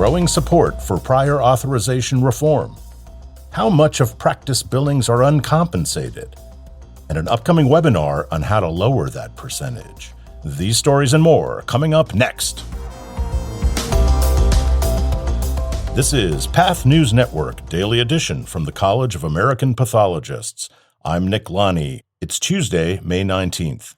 growing support for prior authorization reform, how much of practice billings are uncompensated, and an upcoming webinar on how to lower that percentage. These stories and more coming up next. This is Path News Network Daily Edition from the College of American Pathologists. I'm Nick Lonnie. It's Tuesday, May 19th.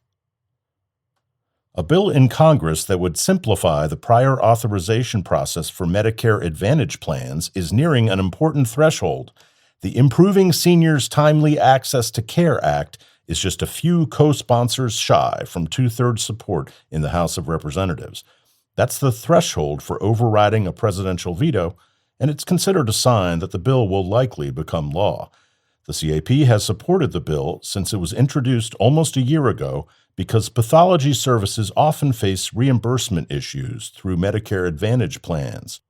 A bill in Congress that would simplify the prior authorization process for Medicare Advantage plans is nearing an important threshold. The Improving Seniors Timely Access to Care Act is just a few co-sponsors shy from two-thirds support in the House of Representatives. That's the threshold for overriding a presidential veto, and it's considered a sign that the bill will likely become law. The CAP has supported the bill since it was introduced almost a year ago because pathology services often face reimbursement issues through Medicare Advantage plans.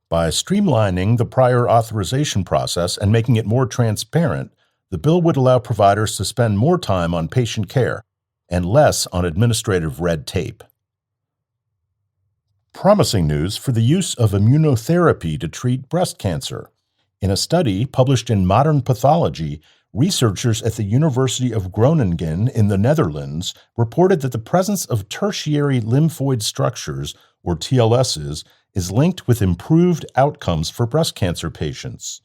By streamlining the prior authorization process and making it more transparent, the bill would allow providers to spend more time on patient care and less on administrative red tape. Promising news for the use of immunotherapy to treat breast cancer. In a study published in Modern Pathology, researchers at the University of Groningen in the Netherlands reported that the presence of tertiary lymphoid structures, or TLSs, is linked with improved outcomes for breast cancer patients.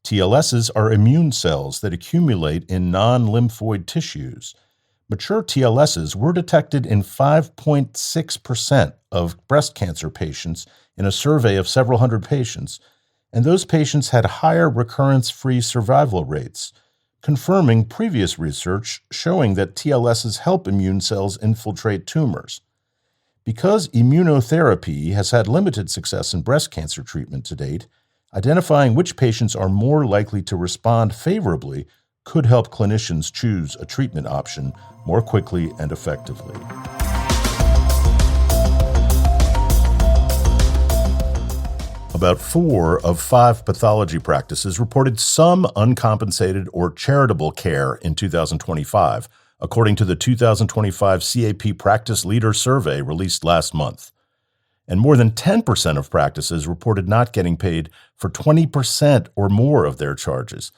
TLSs are immune cells that accumulate in non-lymphoid tissues. Mature TLSs were detected in 5.6% of breast cancer patients in a survey of several hundred patients, and those patients had higher recurrence-free survival rates, confirming previous research showing that TLSs help immune cells infiltrate tumors. Because immunotherapy has had limited success in breast cancer treatment to date, identifying which patients are more likely to respond favorably could help clinicians choose a treatment option more quickly and effectively. About 4 of 5 pathology practices reported some uncompensated or charitable care in 2025, according to the 2025 CAP Practice Leader Survey released last month. And more than 10% of practices reported not getting paid for 20% or more of their charges.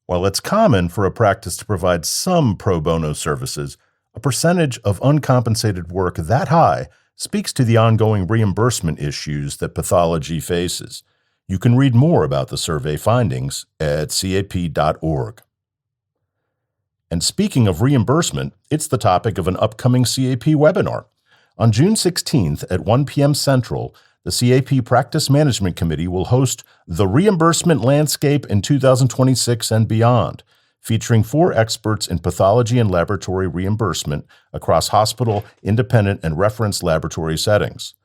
While it's common for a practice to provide some pro bono services, a percentage of uncompensated work that high speaks to the ongoing reimbursement issues that pathology faces. You can read more about the survey findings at cap.org. And speaking of reimbursement, it's the topic of an upcoming CAP webinar. On June 16th at 1 p.m. Central, the CAP Practice Management Committee will host The Reimbursement Landscape in 2026 and Beyond, featuring 4 experts in pathology and laboratory reimbursement across hospital, independent, and reference laboratory settings.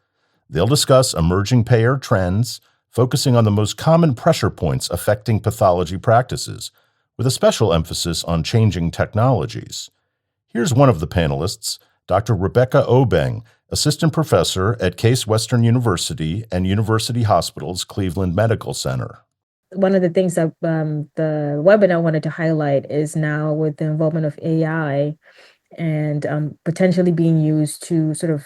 They'll discuss emerging payer trends, focusing on the most common pressure points affecting pathology practices, with a special emphasis on changing technologies. Here's one of the panelists, Dr. Rebecca Obeng, Assistant Professor at Case Western University and University Hospitals Cleveland Medical Center. One of the things that the webinar wanted to highlight is now with the involvement of AI and potentially being used to sort of,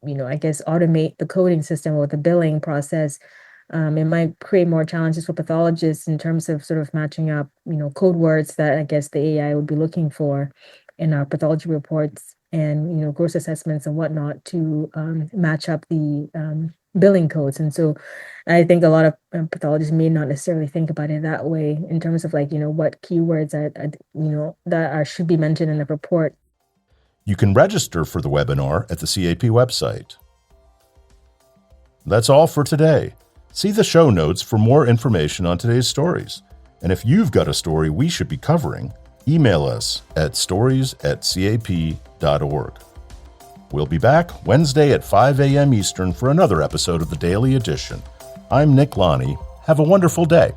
automate the coding system or the billing process. It might create more challenges for pathologists in terms of sort of matching up, code words that I guess the AI would be looking for in our pathology reports and, gross assessments and whatnot to match up the billing codes. And so I think a lot of pathologists may not necessarily think about it that way in terms of what keywords should be mentioned in the report. You can register for the webinar at the CAP website. That's all for today. See the show notes for more information on today's stories. And if you've got a story we should be covering, email us at stories@cap.org. We'll be back Wednesday at 5 a.m. Eastern for another episode of the Daily Edition. I'm Nick Lonnie. Have a wonderful day.